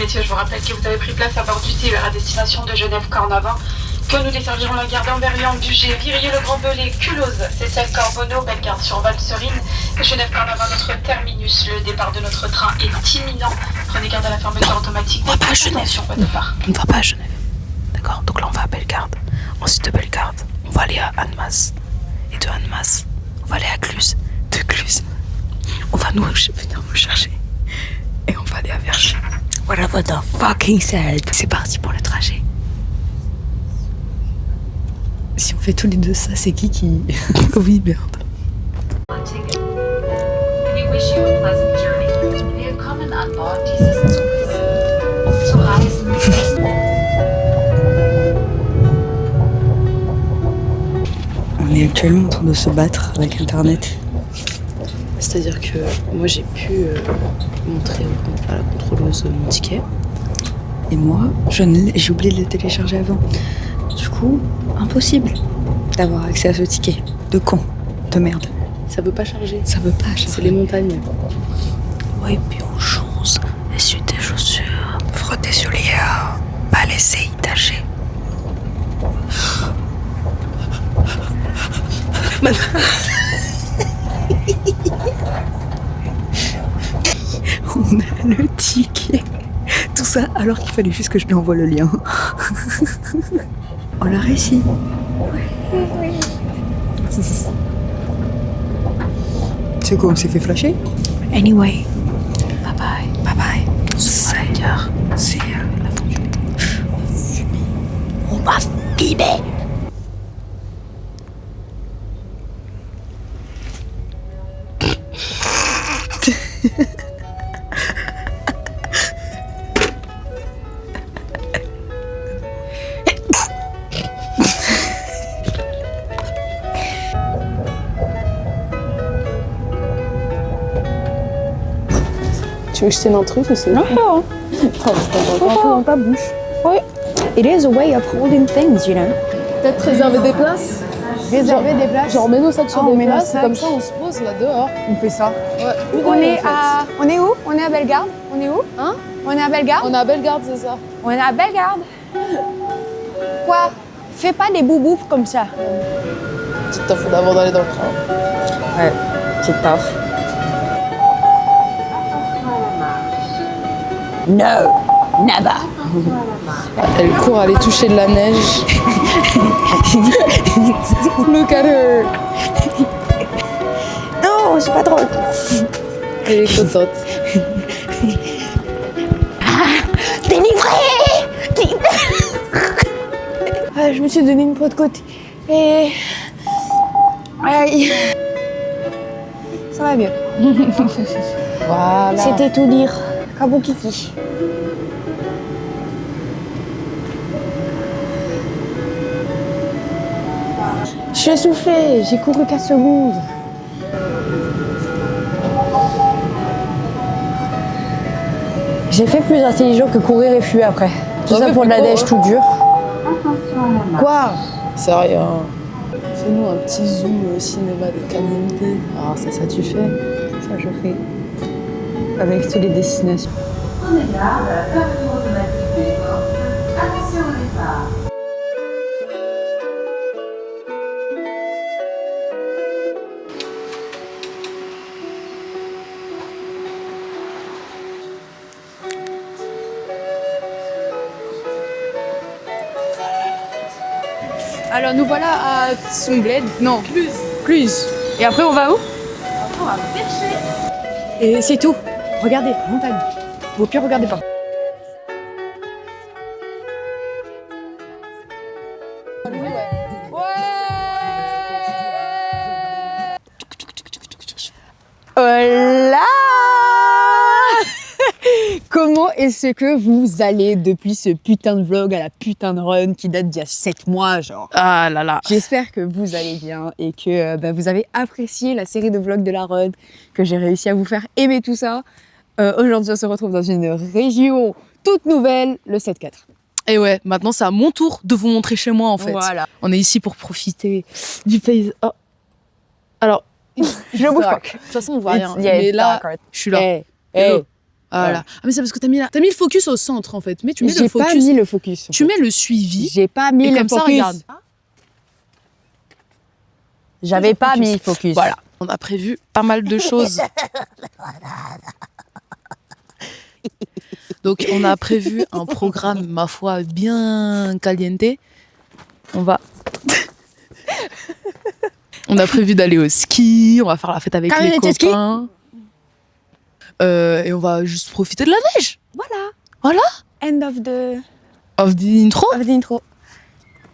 messieurs, je vous rappelle que vous avez pris place à bord du TER à destination de Genève-Cornavin, que nous desservirons la gare d'Amberieu, Bugey, Virieu-le-Grand-Belay, Culose, Seyssel-Corbonneau, Bellegarde sur Valserine, Genève-Cornavin, notre terminus. Le départ de notre train est imminent. Prenez garde à la fermeture automatique. On va pas à Genève. Attention, pas de phare. On ne va pas à Genève. D'accord? Donc là, on va à Bellegarde. Ensuite de Bellegarde, on va aller à Annemasse. Et de Annemasse, on va aller à Cluse. De Cluse, on va venir nous chercher. Et on va aller à Vergy. Whatever the fuck he said. C'est parti pour le trajet. Si on fait tous les deux ça, c'est qui Oui, merde. On est actuellement en train de se battre avec Internet. C'est-à-dire que moi j'ai pu montrer à la contrôleuse mon ticket. Et moi, j'ai oublié de le télécharger avant. Du coup, impossible d'avoir accès à ce ticket. De con, de merde. Ça veut pas charger. Ça veut pas charger. C'est les montagnes. Oui, puis on chance. Essuie tes chaussures. Frotter sur les airs. Pas laisser y tâcher. On a le ticket. Tout ça alors qu'il fallait juste que je lui envoie le lien. On l'a réussi. C'est quoi, on s'est fait flasher? Anyway. Bye bye. Bye bye. 5 heures. C'est la fin du journée. On va fumer. Tu veux que je tienne un truc ou c'est... Non. Oh, je t'entends un peu dans ta bouche. Oui. It is a way of holding things, you know. Peut-être réserver des places. Réserver des places. Genre, mets nos sacs sur on des met nos places, et sacs. comme ça on se pose là dehors. On fait ça. Ouais. On est où? On est à Bellegarde. On est où? Hein? On est à Bellegarde. On est à Bellegarde, c'est ça. On est à Bellegarde. Quoi? Fais pas des boubous comme ça. Petite taf d'avant d'aller dans le train. Ouais, petite taf. No, never. Elle court à aller toucher de la neige. Look at her. Non, c'est pas drôle. Elle est contente. Délivré. Je me suis donné une peau de côte. Et... Aïe. Ça va mieux. Voilà. C'était tout dire. Kabukiki. Je suis essoufflée, j'ai couru 4 secondes. J'ai fait plus intelligent que courir et fuir après. Tout ça pour de la neige tout dur. Quoi? C'est rien. Fais-nous un petit zoom au cinéma de Caliente. Ah, ça tu fais. Ça je fais. Avec toutes les destinations. Prenez garde à la fermeture automatique des portes. Attention au départ. Alors nous voilà à Sombled. Non. Cluse. Et après on va où? Après on va pêcher. Et c'est tout. Regardez, montagne. Au pire, regardez pas. Hola. Comment est-ce que vous allez depuis ce putain de vlog à la putain de run qui date d'il y a 7 mois, genre? Ah là là. J'espère que vous allez bien et que vous avez apprécié la série de vlogs de la run, que j'ai réussi à vous faire aimer tout ça. Aujourd'hui, on se retrouve dans une région toute nouvelle, le 7-4. Et ouais, maintenant c'est à mon tour de vous montrer chez moi en fait. Voilà. On est ici pour profiter du paysage. Oh. Alors, Je bouge pas. de toute façon on voit rien. Yeah, mais it's là, dark, right? je suis là. Hey, Hello. hey. Voilà. Ah, mais c'est parce que t'as mis le focus au centre, en fait. Mais tu mets le J'ai focus. pas mis le focus. Tu mets le suivi. J'ai pas mis Et le comme ça, focus. regarde. J'avais pas mis le focus. Voilà. On a prévu pas mal de choses. Donc, on a prévu un programme, ma foi, bien caliente. On a prévu d'aller au ski, on va faire la fête avec les Caliente ski. copains. Et on va juste profiter de la neige. Voilà. End of the Of the intro.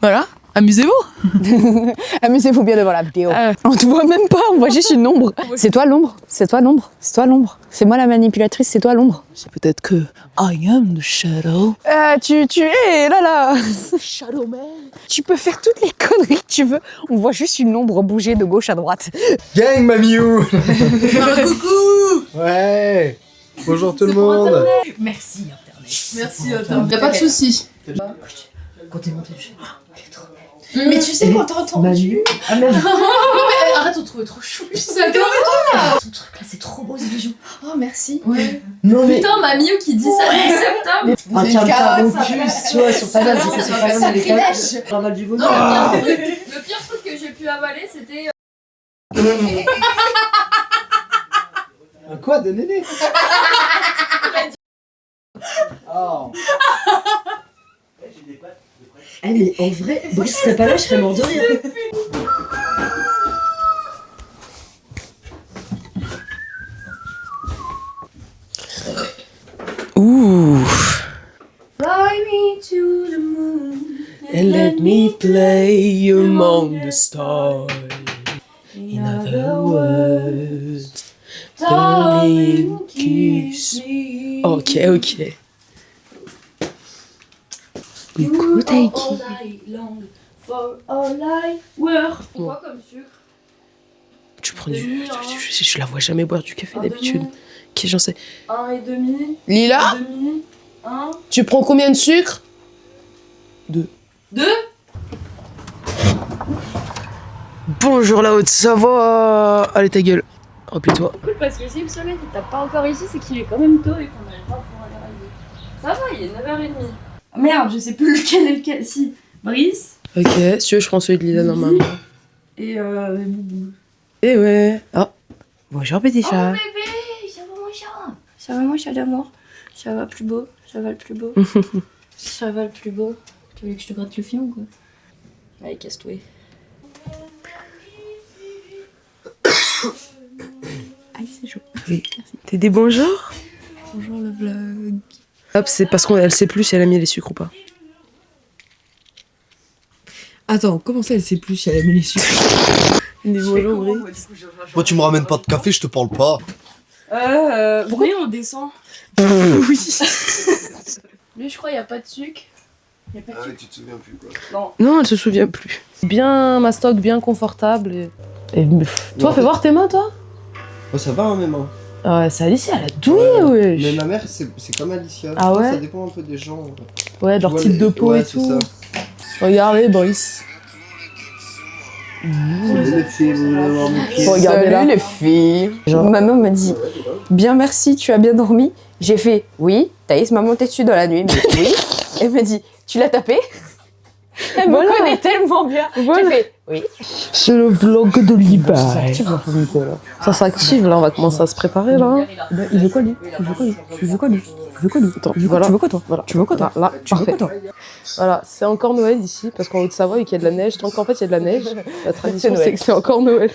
Voilà. Amusez-vous. Amusez-vous bien devant la vidéo. On te voit même pas, on voit juste une ombre. C'est toi l'ombre. C'est toi l'ombre. C'est toi l'ombre. C'est moi la manipulatrice, c'est toi l'ombre. C'est peut-être que I am the shadow. Tu es là. Shadow man. Tu peux faire toutes les conneries que tu veux. On voit juste une ombre bouger de gauche à droite. Gang, Mamiou. Coucou. Ouais. Bonjour tout le monde. Merci Internet. Merci Internet. Y'a pas de soucis. Quand t'es monté, je fais Mais tu sais quand t'as entendu. Ah merde. Arrête, on trouvait trop chou. Ça Ton truc là, c'est trop beau ce bijou. Oh merci. Ouais. Non mais. Putain, Mamiou qui dit ça dès septembre. Ah tiens, t'as au plus, tu vois, sur ta base, c'est sur ta base, les gars. Raval du vomi. Le pire truc que j'ai pu avaler, c'était. Quoi de Néné? Oh. Ah mais en vrai, Brice serait pas là, je serais mort de rire. Ouh. Fly me to the moon And let me play among the stars. In other words, darling, kiss me. Ok. Coucou Taiki. all night long for all I were. Quoi comme sucre? Tu prends du. Je la vois jamais boire du café d'habitude. Qui j'en sais. 1,5. Lila, 1,5. 1. tu prends combien de sucre? 2. 2. Bonjour la Haute-Savoie. Allez ta gueule. Replie-toi. Cool parce que si le soleil il tape pas encore ici, c'est qu'il est quand même tôt et qu'on n'arrive pas à pouvoir aller arriver. Ça va, il est 9h30. Ah, merde, je sais plus lequel est lequel. Si, Brice Ok, si tu veux, je prends celui de Lila normalement. et Boubou. Eh ouais. Ah. Bonjour petit Oh chat. bébé, ça va mon chat. Ça va mon chat d'amour. Ça va plus beau, ça va le plus beau. Ça va le plus beau. Tu veux que je te gratte le fion ou quoi? Allez, casse-toi. Aïe, c'est chaud. Oui. T'es des bonjours? Bonjour le vlog. Hop, c'est parce qu'elle sait plus si elle a mis les sucres ou pas. Attends, comment ça elle sait plus si elle a mis les sucres? Des bonjours, oui. Moi, tu me ramènes pas de café, je te parle pas. Oui, on descend. Oui. Lui, je crois, il n'y a pas de sucre. Y a pas de Ah ouais, sucre. tu te souviens plus quoi. Non, elle se souvient plus. Bien mastoc, bien confortable. Toi, fais voir tes mains, toi. Oh, ça va, hein, même. Hein. Ah ouais, c'est Alicia, elle a douillé, wesh. Mais ma mère, c'est comme Alicia. Ah ouais? Ça dépend un peu des gens. Ouais, de leur Tu vois, type de peau ouais, et c'est tout. ça. Regardez, Brice. Salut les filles, vous voulez voir mon pied? Regardez là. Salut les filles. Maman m'a dit bien merci, tu as bien dormi. J'ai fait oui. Thaïs m'a monté dessus dans la nuit. Mais oui. Elle m'a dit tu l'as tapé. Elle me connaît tellement bien. Voilà. J'ai fait oui. C'est le vlog de Liba. Ça s'active là, on va commencer à se préparer là. Il veut quoi lui? Il veut quoi lui? Il veut quoi lui? Il veut quoi lui? Attends, Tu veux quoi toi? Voilà. Tu veux quoi toi? Là, Tu veux parfait. quoi toi? Voilà, c'est encore Noël ici, parce qu'en Haute-Savoie, vu qu'il y a de la neige, tant qu'en fait il y a de la neige, la tradition Noël. c'est que c'est encore Noël.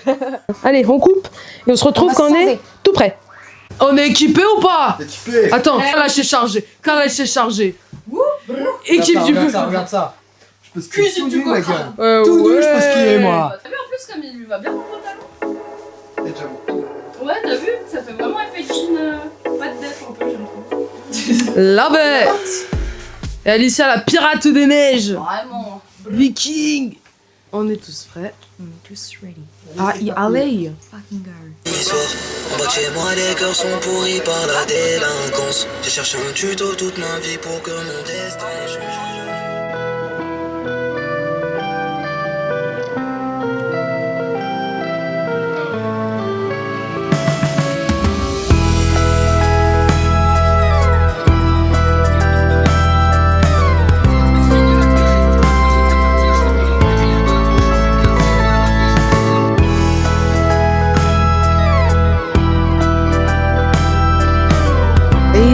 Allez, on coupe et on se retrouve quand on est tout prêt. On est équipé ou pas? Équipé. Attends, calage c'est chargé, calage c'est chargé. Équipe du coup. Regarde ça. Je peux skier tout nu, ma gueule. Tout Tout nu, je peux skier, moi. T'as vu en plus comme il lui va bien mon pantalon? C'est déjà bon. Ouais, t'as vu? Ça fait vraiment effet jean. Pas de def un peu, je trouve. La bête. Et Alicia, la pirate des neiges. Vraiment. Viking. On est tous prêts. Ah, allez. En bas de chez moi, les cœurs sont pourris par la délinquance. J'ai cherché un tuto toute ma vie pour que mon destin change.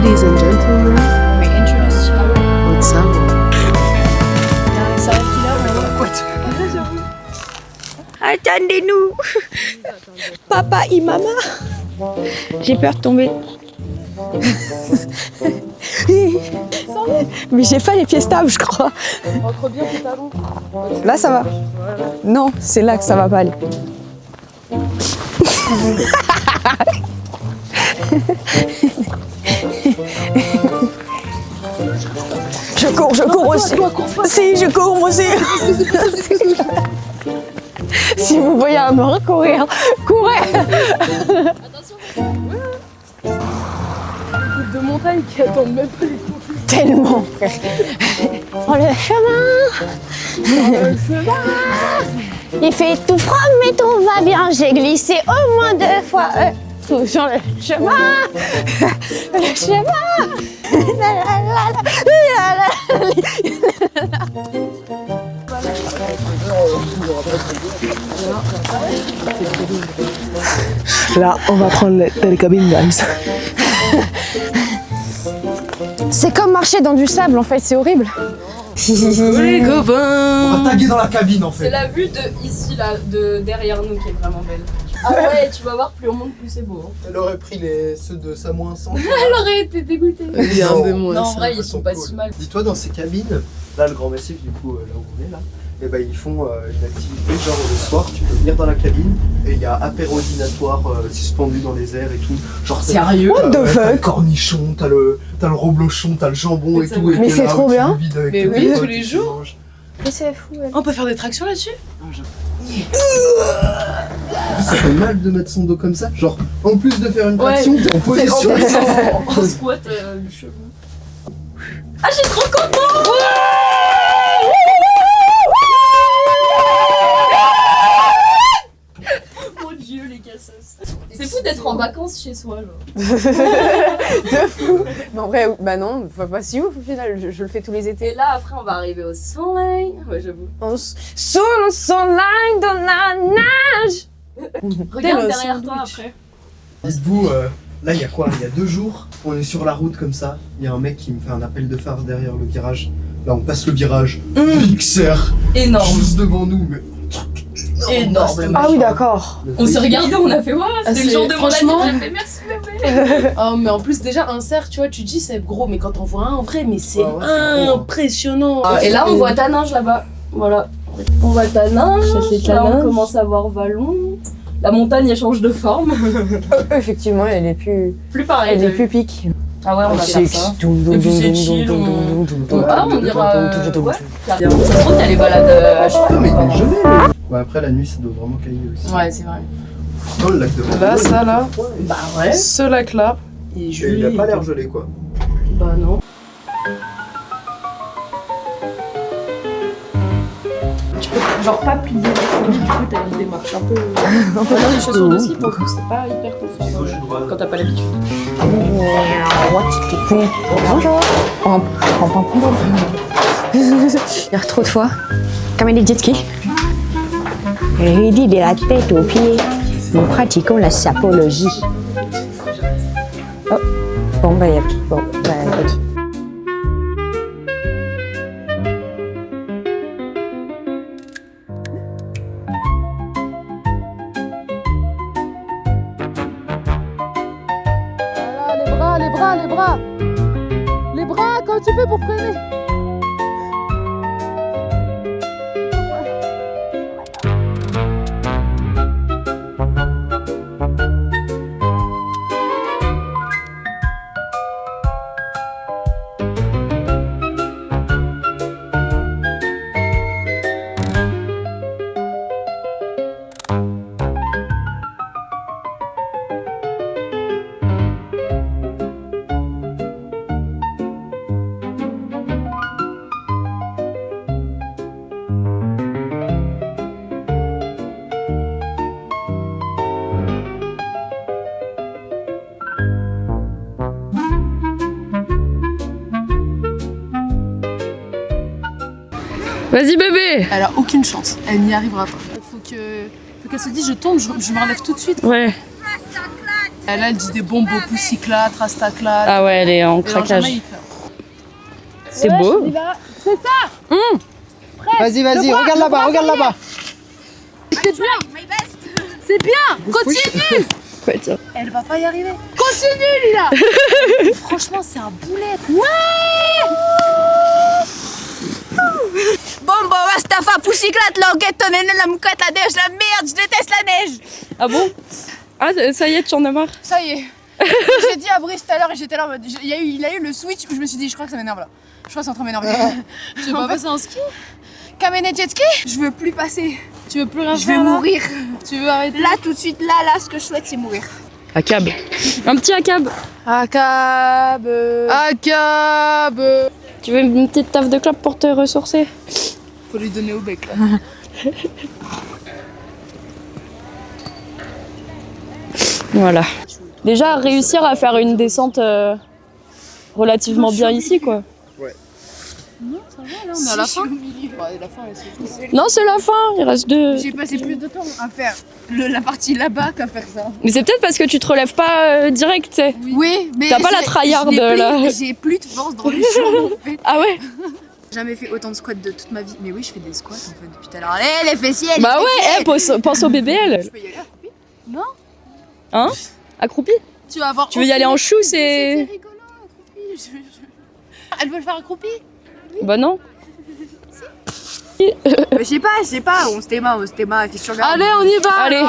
Ladies and gentlemen, We introduce you. haute Savoie. Ça reste qu'il a, Attendez-nous. Papa et maman. J'ai peur de tomber. Mais j'ai pas les pieds stables, je crois. Rentre bien tes talons. Là, ça va. Non, c'est là que ça va pas aller. Je cours aussi. Si, je cours moi aussi. Si vous voyez un mort courir, courez. De montagne qui attendent même pas les confinements. Tellement. Prends le chemin. Il fait tout froid, mais tout va bien. J'ai glissé au moins 2 fois. Tout sur le chemin. Le chemin. Là, on va prendre les télécabines, guys. C'est comme marcher dans du sable en fait, c'est horrible. Les copains. On va taguer dans la cabine en fait. C'est la vue de ici, là, de derrière nous qui est vraiment belle. Ah ouais, tu vas voir, plus on monte, plus c'est beau. Hein. Elle aurait pris ceux de Samoin 100. Elle aurait été dégoûtée. Il y a un peu moins. Non, en ça. vrai, ils sont pas si mal. Dis-toi, dans ces cabines, là, le Grand Massif, du coup, là où on est, là, et ben, ils font une activité, genre le soir, tu peux venir dans la cabine et il y a apérodinatoire suspendu dans les airs et tout. Genre, Sérieux? What the fuck? T'as le cornichon, t'as le reblochon, t'as le jambon et tout. Mais et c'est là, trop tu bien. le vides avec Mais tes oui, potes tous et les tu jours. manges. Mais c'est fou. On peut faire des tractions là-dessus? Ça fait mal de mettre son dos comme ça. Genre, en plus de faire une traction, t'es en position. En squat, le cheveu. Ah, je suis trop contente! Mon dieu, les cassos. C'est fou d'être en vacances chez soi, genre. De fou. Mais en vrai, bah non, pas si ouf au final, je le fais tous les étés. Et là, après, on va arriver au soleil. Ouais, j'avoue. Sous le soleil de la neige. Regarde derrière toi après. Dites-vous, là, il y a quoi? Il y a 2 jours, on est sur la route comme ça. Il y a un mec qui me fait un appel de phare derrière le virage. Là, on passe le virage. Pixar. Énorme. Juste devant nous, mais. Énorme. Ah oui, d'accord. On s'est regardé, on a fait ouais, Ah, c'était le c'est- jour de mon franchement- anniversaire. J'ai fait merci bébé. Oh, mais en plus, déjà, un cerf, tu vois, tu te dis c'est gros, mais quand on voit un en vrai, mais c'est Ouais, ouais, c'est gros. impressionnant. Et là, on voit Taninge là-bas. Voilà. On voit Taninge. Ça, c'est Là, on Taninge. commence à voir Vallon. La montagne, elle change de forme. Effectivement, elle est plus pareil. pique. Ah ouais, on va faire ça. Et puis c'est chill, Ah, on dira... Ouais. Ça se trouve, t'as les balades à cheval. Non, mais il est gelé, Ouais, après, la nuit, ça doit vraiment cailler aussi. Ouais, c'est vrai. Dans le lac de Vendée, Là, ça, là. Bah ouais. Ce lac-là, il est Et joli. il a pas l'air gelé, quoi. Bah non. Tu peux genre pas plier la folie, du coup t'as une démarche un peu... On peut faire des chaussures de ski pour le coup, c'est pas hyper confortable quand t'as pas l'habitude. Bonjour. Il y a trop de fois. Comme les jet skis. Rudy de la tête aux pieds. Nous pratiquons la sapologie. Oh. Bon, bah, écoute. Voilà, les bras. Les bras, comme tu fais pour freiner. Vas-y bébé. Elle a aucune chance, elle n'y arrivera pas. Faut qu'elle se dise je tombe, je me relève tout de suite. Ouais. Elle, elle dit des bombes au poussiclate, rastaclate. Ah ouais, elle est en craquage. C'est beau. Vas-y, regarde là-bas, regarde là-bas. C'est bien. Continue. Ouais, tiens. Elle va pas y arriver. Continue, Lila. Franchement, c'est un boulet. Ouais. Bombo, Wastafa, Poussiclate, l'enquête, ton nez, la mouquette, la neige, la merde, je déteste la neige. Ah bon? Ah, ça y est, tu en as marre? Ça y est. J'ai dit à Brice tout à l'heure et j'étais là en mode. Il a eu le switch où je me suis dit, je crois que ça m'énerve là. Je crois que c'est en train de m'énerver. Tu veux pas passer en ski? Kamene jet ski? Je veux plus passer. Tu veux plus rien Je faire vais là? mourir. Tu veux arrêter? Là, tout de suite, là, ce que je souhaite, c'est mourir. Acab. Un petit acab. Acab. Acab. Tu veux une petite taf de clope pour te ressourcer? Faut lui donner au bec là. Voilà. Déjà, réussir à faire une descente relativement bien ici, quoi. Non, ça va là, on est à la fin. Non, c'est la fin, il reste deux. J'ai passé plus de temps à faire la partie là-bas qu'à faire ça. Mais c'est peut-être parce que tu te relèves pas direct, tu sais. Oui, mais. T'as pas la tryhard là. J'ai plus de force dans les jambes en fait. Ah ouais? J'ai jamais fait autant de squats de toute ma vie. Mais oui, je fais des squats en fait depuis tout à l'heure. Allez, les fessiers, les Bah fessiers. ouais, pense au BBL. Je peux y aller accroupi? Hein? Accroupi? Tu vas avoir. Tu veux y aller en chou, c'est. C'est rigolo, accroupi. Elle veut le faire accroupi? Bah non. Je sais pas, on se téma, qu'est-ce que tu regardes? Allez, on y va. Allez.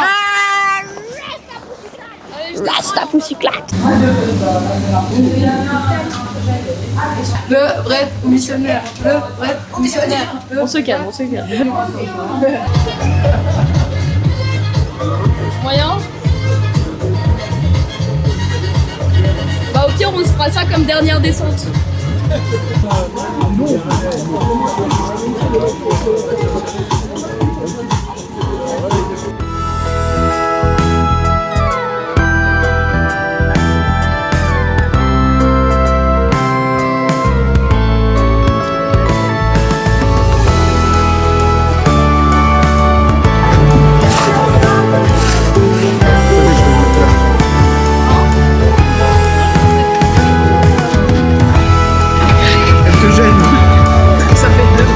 Reste ta poussiclate. Le vrai missionnaire. Le vrai missionnaire. On se calme, Moyen? Bah au pire, on se fera ça comme dernière descente.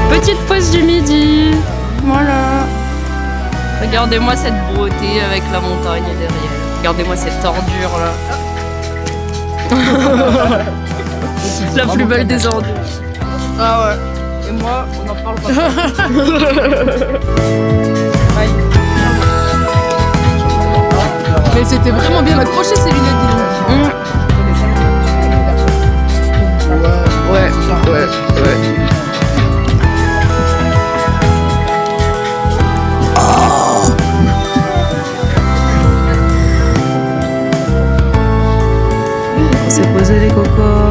Petite pause du midi. Voilà. Regardez-moi cette beauté avec la montagne derrière. Regardez-moi cette ordure là. La plus belle des ordures. Ah ouais. Et moi, on n'en parle pas. Mais c'était vraiment bien accroché ces lunettes, dis donc. Ouais. On s'est posé les cocos.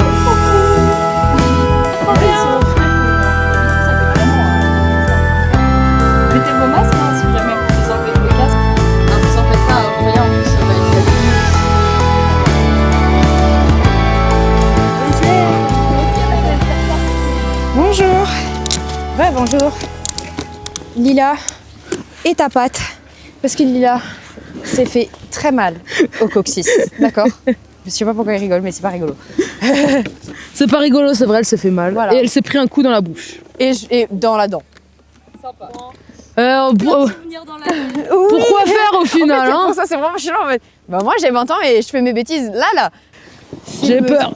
Mettez vos masques si jamais vous enlevez vos casques. Non, vous en faites pas, rien, ça va être Bonjour. Ouais, bonjour. Lila et ta patte. Parce que Lila s'est fait très mal au coccyx. D'accord? Je sais pas pourquoi il rigole, mais c'est pas rigolo. C'est pas rigolo, c'est vrai, elle s'est fait mal. Voilà. Et elle s'est pris un coup dans la bouche. Et dans la dent. sympa. Pourquoi faire au final pour ça, c'est vraiment chiant en fait. Bah, moi j'ai 20 ans et je fais mes bêtises là. J'ai peur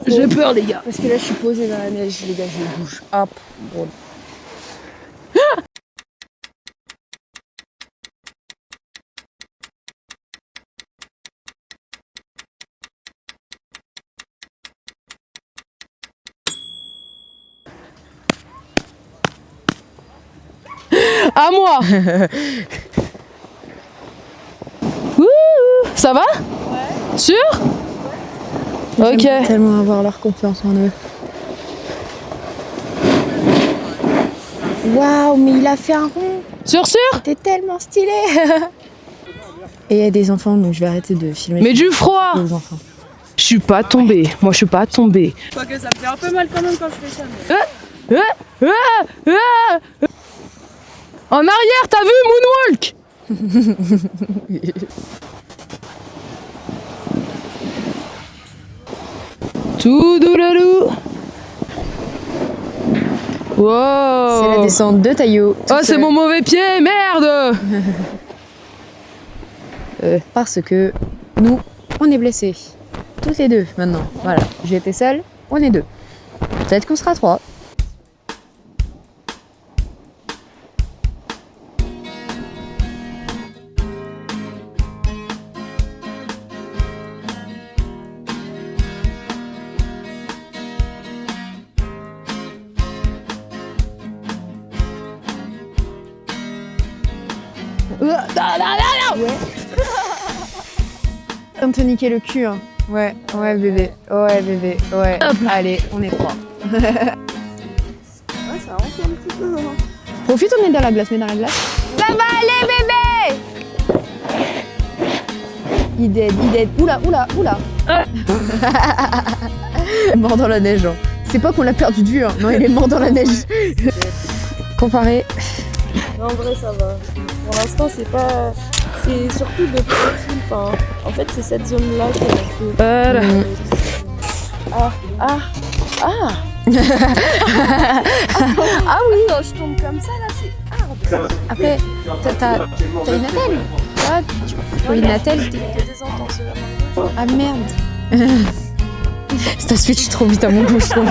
les gars. Parce que là je suis posée dans la neige, les gars, je bouge. Hop. Bon. À moi. Ouh, ça va? Ouais. Sûr? Ok. J'aime tellement avoir leur confiance en eux. Waouh, mais il a fait un rond. Sûr? T'es tellement stylé. Et il y a des enfants, donc je vais arrêter de filmer. Mais du froid. Les enfants. Je suis pas tombée. Moi, je suis pas tombée. Quoique ça me fait un peu mal quand même quand je fais ça. Mais... En arrière, t'as vu Moonwalk? Tout douloulou. Wow. C'est la descente de Taillot. Oh, c'est mon mauvais pied, merde. Parce que nous, on est blessés. Toutes les deux maintenant. Voilà. J'ai été seule, on est deux. Peut-être qu'on sera trois. On te niquer le cul, hein. Ouais, ouais bébé, ouais bébé, ouais. Allez, on est trois. Ouais, ça rentre un petit peu. Hein. Profite, on met dans la glace, mets dans la glace. Ça va aller bébé. Il dead. Oula. Mort dans la neige, hein. C'est pas qu'on l'a perdu de vue, hein. Non, il est mort dans la neige. Comparé. Non, en vrai, ça va. Pour l'instant, c'est pas. C'est surtout de profil. Enfin, en fait, c'est cette zone-là qui est un peu. Voilà. Ah oui. Quand je tombe comme ça, là, c'est hard. Après, t'as une attelle. Tu peux une attelle. Il y a des entences là. Ah merde. Ça switch trop vite à mon goût, je trouve.